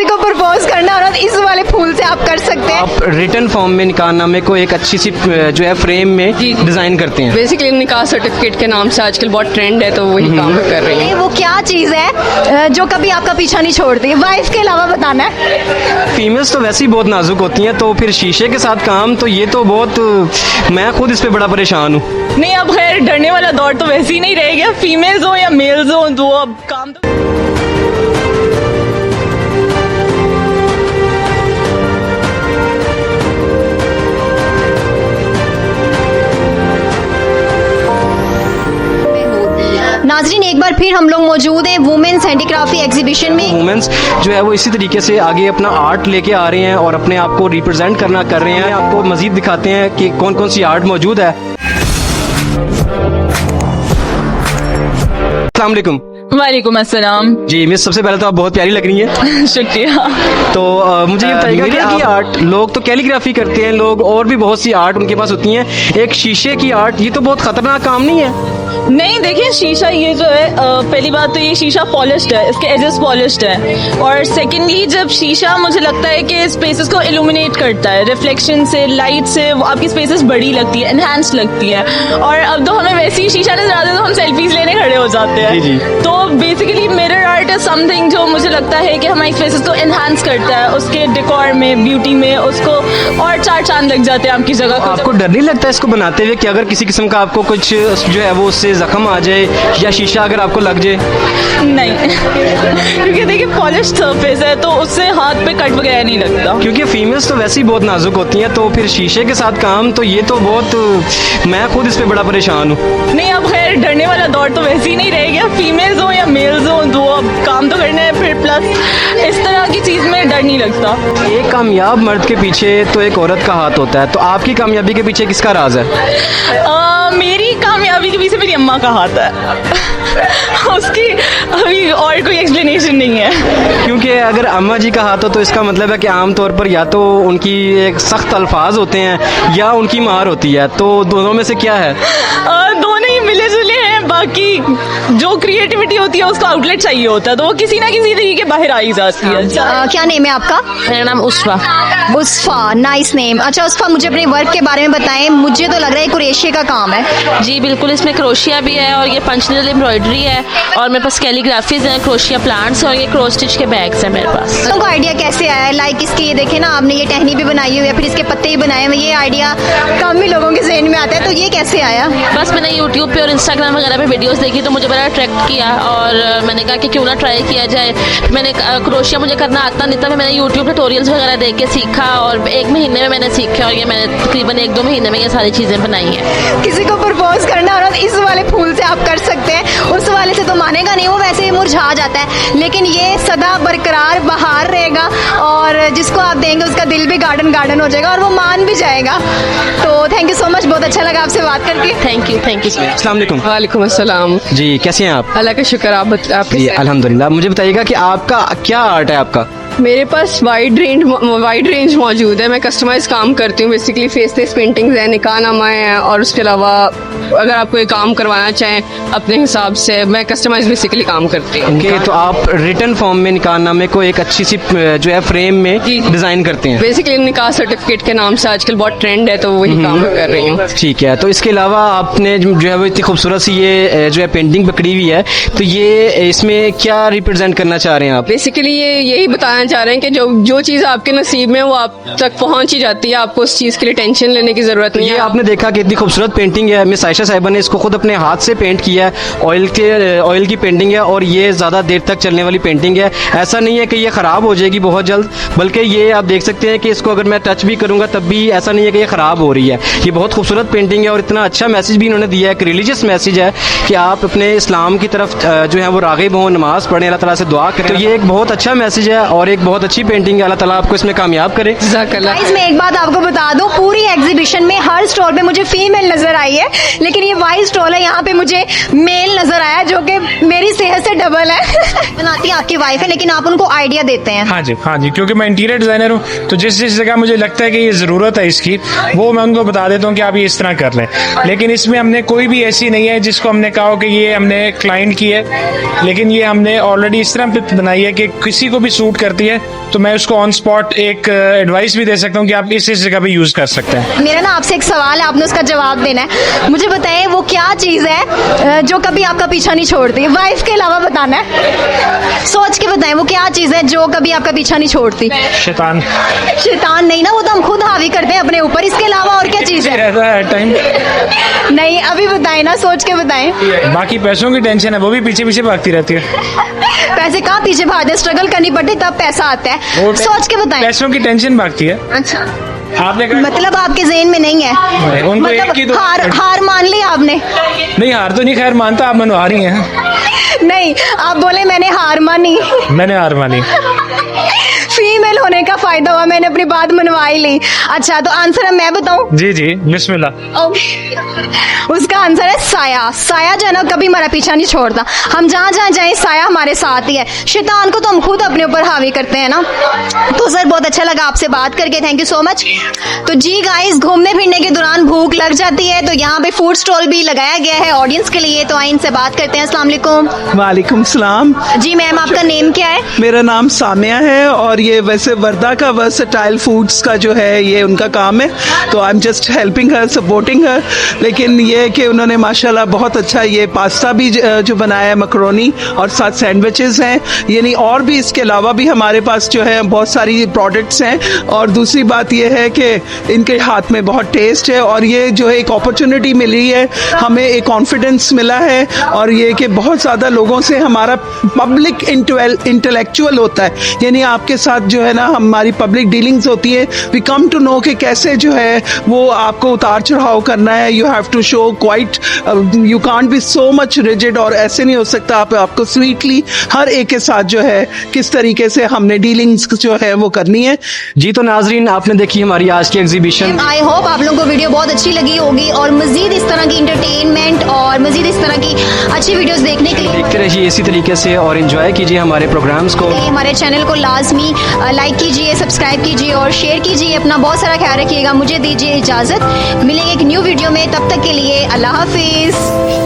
किसी को प्रपोज करना और इस वाले फूल से आप कर सकते हैं। आप रिटर्न फॉर्म में निकाहनामे को एक अच्छी सी जो है फ्रेम में डिजाइन करते हैं। बेसिकली निकाह सर्टिफिकेट के नाम से आजकल बहुत ट्रेंड है, तो वही काम कर रही हूँ। वो क्या चीज़ है जो कभी आपका पीछा नहीं छोड़ती, वाइफ के अलावा बताना है। फीमेल्स तो वैसे ही बहुत नाजुक होती हैं, तो फिर शीशे के साथ काम, तो ये तो बहुत, मैं खुद इस पे बड़ा परेशान हूँ। नहीं, अब खैर डरने वाला दौर तो वैसे ही नहीं रह गया, फीमेल्स हो या मेल्स हो, तो अब काम तो नाजरीन, एक बार फिर हम लोग मौजूद हैं वुमेन्स हैंडीक्राफ्ट एग्जीबिशन में। वुमेन्स जो है वो इसी तरीके से आगे अपना आर्ट लेके आ रहे हैं और अपने आप को रिप्रेजेंट करना कर रहे हैं। आपको मजीद दिखाते हैं कि कौन कौन सी आर्ट मौजूद है। अस्सलाम वालेकुम। वालेकुम अस्सलाम। जी मिस, सबसे पहले तो आप बहुत प्यारी लग रही हैं। शुक्रिया। तो मुझे ये बताइएगा कि की आर्ट, लोग तो कैलीग्राफी करते हैं, लोग और भी बहुत सी आर्ट उनके पास होती हैं, एक शीशे की आर्ट, ये तो बहुत खतरनाक काम नहीं है? नहीं, देखिए शीशा ये जो है, पहली बात तो ये शीशा पॉलिश्ड है, इसके एजेस पॉलिश्ड है, और सेकेंडली जब शीशा मुझे लगता है कि स्पेसेस को इल्यूमिनेट करता है, रिफ्लेक्शन से, लाइट से आपकी स्पेसेस बड़ी लगती है, एनहांस लगती है। और अब तो हमें वैसे ही शीशा नजर आता है तो हम सेल्फीज लेने खड़े हो जाते हैं। जी। तो basically mirror art is something जो मुझे लगता है कि हमारी स्पेसेस को एनहांस करता है, उसके डेकोर में, ब्यूटी में, उसको और चार चांद लग जाते हैं आपकी जगह को। आपको डर नहीं लगता इसको बनाते हुए कि अगर किसी किस्म का आपको कुछ जो है वो उससे जख्म आ जाए या शीशा अगर आपको लग जाए? नहीं, क्योंकि देखिए पॉलिश सरफेस है तो उससे हाथ पे कट वगैरह नहीं लगता। क्योंकि फीमेल्स तो वैसे ही बहुत नाजुक होती हैं, तो फिर शीशे के साथ काम, तो ये तो बहुत, मैं खुद इस पे बड़ा परेशान हूँ। नहीं, अब खैर डरने वाला दौर तो वैसे ही नहीं रह गया, फीमेल्स हो या मेल्स हो, तो अब काम तो करना है। फिर प्लस इस तरह की चीज में डर नहीं लगता। एक कामयाब मर्द के पीछे तो एक औरत का हाथ होता है, तो आपकी कामयाबी के पीछे किसका राज है? मेरी कामयाबी के पीछे मेरी अम्मा का हाथ है। उसकी अभी और कोई एक्सप्लेनेशन नहीं है। क्योंकि अगर अम्मा जी का हाथ हो तो इसका मतलब है कि आमतौर पर या तो उनकी एक सख्त अल्फाज होते हैं या उनकी मार होती है, तो दोनों में से क्या है? दोनों ही मिले जुले हैं, बाकी जो क्रिएटिविटी होती है उसको आउटलेट चाहिए होता है, तो वो किसी ना किसी तरीके बाहर आ ही जाती है। क्या नेम है आपका? मेरा नाम उस्फा। उस्फा, नाइस नेम। अच्छा उस्फा, मुझे अपने वर्क के बारे में बताएं। मुझे तो लग रहा है क्रोशिया का काम है। जी बिल्कुल, इसमें क्रोशिया भी है और ये पंचनीडल एम्ब्रॉयडरी है, और मेरे पास कैलीग्राफीज हैं, क्रोशिया प्लांट्स, और ये क्रॉस स्टिच के बैग्स हैं मेरे पास। तुमको आइडिया कैसे आया? लाइक इसकी ये देखे ना आपने, ये टहनी भी बनाई हुई है, फिर इसके पत्ते भी बनाए हुए। ये आइडिया कम ही लोगों के ज़हन में आता है, तो ये कैसे आया? बस मैंने यूट्यूब पे और इंस्टाग्राम वगैरह पे वीडियोस देखी तो मुझे बड़ा अट्रैक्ट किया, और मैंने कहा कि क्यों ना ट्राई किया जाए। मैंने क्रोशिया मुझे करना आता नहीं था, मैंने यूट्यूब ट्यूटोरियल्स वगैरह देख के सीखा, और 1 महीने में मैंने सीखा, और ये मैंने तकरीबन 1-2 महीने में ये सारी चीज़ें बनाई हैं। किसी को प्रपोज करना और इस वाले फूल से आप कर सकते हैं, उस वाले से तो मानेगा नहीं, वो वैसे ही मुरझा जाता है, लेकिन ये सदा बरकरार बहार रहेगा, और जिसको आप देंगे उसका दिल भी गार्डन गार्डन हो जाएगा और वो मान भी जाएगा। तो थैंक यू सो मच, बहुत अच्छा लगा आपसे बात करके। Thank you. अस्सलाम वालेकुम। वालेकुम अस्सलाम। जी, कैसे हैं आप? अल्लाह का शुक्र। आप जी अल्हम्दुलिल्लाह। मुझे बताइएगा कि आपका क्या आर्ट है आपका? मेरे पास वाइड रेंज मौजूद है। मैं कस्टमाइज काम करती हूँ, बेसिकली फेस पेंटिंग्स है, निकाहनामा है, और उसके अलावा अगर आप कोई काम करवाना चाहें अपने हिसाब से, मैं कस्टमाइज बेसिकली काम करती हूँ। ओके, तो आप रिटर्न फॉर्म में निकाहनामे को एक अच्छी सी जो है फ्रेम में डिजाइन करते हैं। बेसिकली निकाह सर्टिफिकेट के नाम से आजकल बहुत ट्रेंड है, तो वही काम कर रही हूँ। ठीक है, तो इसके अलावा आपने जो है वो इतनी खूबसूरत सी ये जो है पेंटिंग पकड़ी हुई है, तो ये इसमें क्या रिप्रेजेंट करना चाह रहे हैं आप? बेसिकली ये यही बताना चाह रहे हैं कि जो चीज़ आपके नसीब में वो आप तक पहुंच ही जाती है, आपको उस चीज़ के लिए टेंशन लेने की ज़रूरत नहीं है। ये आपने देखा कि इतनी खूबसूरत पेंटिंग है, मिस आयशा साहिबा ने इसको खुद अपने हाथ से पेंट किया है, ऑयल की पेंटिंग है, और ये ज़्यादा देर तक चलने वाली पेंटिंग है। ऐसा नहीं है कि ये ख़राब हो जाएगी बहुत जल्द, बल्कि ये आप देख सकते हैं कि इसको अगर मैं टच भी करूँगा तब भी ऐसा नहीं है कि ये ख़राब हो रही है। ये बहुत खूबसूरत पेंटिंग है, और इतना अच्छा मैसेज भी इन्होंने दिया है, एक रिलीजियस मैसेज है कि आप अपने इस्लाम की तरफ जो है वो राग़िब हों, नमाज़ पढ़ें, अल्लाह ताला से दुआ करें। तो ये एक बहुत अच्छा मैसेज है और एक बहुत अच्छी पेंटिंग है। अल्लाह ताला आपको इसमें कामयाब करे। गाइस, मैं एक बात आपको बता दूं, पूरी एग्जीबिशन में हर स्टॉल पे मुझे फीमेल नजर आई है, लेकिन लेकिन ये वाइट स्टॉल है, यहाँ पे मुझे मेल नजर आया जो कि मेरी सेहत से डबल है। बनाती आपकी वाइफ है लेकिन आप उनको आइडिया देते हैं। हाँ जी, क्योंकि मैं इंटीरियर डिजाइनर हूँ, तो जिस जिस जगह मुझे लगता है कि ये ज़रूरत है इसकी, वो मैं उनको बता देता हूँ कि आप ये इस तरह कर लें। लेकिन इसमें हमने कोई भी ऐसी नहीं है जिसको हमने कहा हो कि ये हमने क्लाइंट की है, लेकिन ये हमने ऑलरेडी इस तरह पे बनाई है कि किसी को भी सूट करती है, तो मैं उसको ऑन स्पॉट एक एडवाइस भी दे सकता हूँ कि आप इस जगह पे यूज़ कर सकते हैं। मेरा ना आपसे एक सवाल है, आपने उसका जवाब देना है। मुझे बताएं वो क्या चीज़ है जो कभी आपका पीछा नहीं छोड़ती? वाइफ के अलावा बताना है, सोच के बताएं वो क्या चीज़ है जो कभी आपका पीछा नहीं छोड़ती? शैतान शैतान नहीं ना, वो तो हम खुद हावी करते हैं अपने ऊपर। इसके अलावा और क्या चीज़ है? रहता है टाइम। नहीं, अभी बताएं ना, सोच के बताएं। बाकी पैसों की टेंशन है, वो भी पीछे पीछे भागती रहती है। पैसे कहाँ पीछे भागते, स्ट्रगल करनी पड़ती तब पैसा आता है। सोच के बताएं। पैसों की टेंशन भागती है। अच्छा, आपने कहा मतलब आपके जेहन में नहीं है, उनको एक मतलब ही तो हार मान ली आपने? नहीं, हार तो नहीं खैर मानता, आप मनवारी हैं। नहीं, आप बोले मैंने हार मानी। मैंने हार मानी। फीमेल होने का फायदा हुआ, मैंने अपनी बात मनवा ही ली। अच्छा, तो आंसर है मैं बताऊं? जी जी, बिस्मिल्लाह। उसका आंसर है साया। साया जो है ना कभी हमारा पीछा नहीं छोड़ता, हम जहाँ जहाँ जाए साया हमारे साथ ही है। शैतान को तो हम खुद अपने ऊपर हावी करते हैं ना। तो सर बहुत अच्छा लगा आपसे बात करके, थैंक यू सो मच। तो जी गाइस, घूमने फिरने के दौरान भूख लग जाती है, तो यहाँ पे फूड स्टॉल भी लगाया गया है ऑडियंस के लिए, तो आइए इनसे बात करते हैं। अस्सलाम वालेकुम। वालेकुम सलाम। जी मैम, आपका नेम क्या है? मेरा नाम सामिया है और ये वैसे वर्धा का वर्सेटाइल फूड्स का जो है ये उनका काम है, तो I am just helping her, supporting her. लेकिन ये है कि उन्होंने माशाल्लाह बहुत अच्छा ये पास्ता भी जो बनाया है, मकरोनी, और साथ सैंडविचेस हैं, यानी और भी इसके अलावा भी हमारे पास जो है बहुत सारी प्रोडक्ट्स हैं। और दूसरी बात ये है कि इनके हाथ में बहुत टेस्ट है, और ये जो है एक अपॉर्चुनिटी मिली है, हमें एक कॉन्फिडेंस मिला है, और ये कि बहुत ज़्यादा लोगों से हमारा पब्लिक इंटेलेक्चुअल होता है, यानी आपके साथ जो है ना हमारी पब्लिक डीलिंग्स होती है। वी कम टू नो कि कैसे जो है वो आपको उतार चढ़ाव करना है। You have to show quite, you can't be so much rigid, और ऐसे नहीं हो सकता। आपको स्वीटली हर एक के साथ जो है किस तरीके से हमने डीलिंग्स जो है वो करनी है। जी, तो नाजरीन आपने देखी हमारी आज की एग्जीबिशन। आई होप आप लोगों को वीडियो बहुत अच्छी लगी होगी, और मजीद इस तरह की इंटरटेनमेंट और मजीद इस तरह की अच्छी वीडियोस देखने के लिए देखते रहिए इसी तरीके से और एंजॉय कीजिए हमारे प्रोग्राम्स को। हमारे चैनल को लाजमी लाइक कीजिए, सब्सक्राइब कीजिए और शेयर कीजिए। अपना बहुत सारा ख्याल रखिएगा। मुझे दीजिए इजाज़त, मिलेंगे एक न्यू वीडियो में, तब तक के लिए अल्लाह हाफिज़।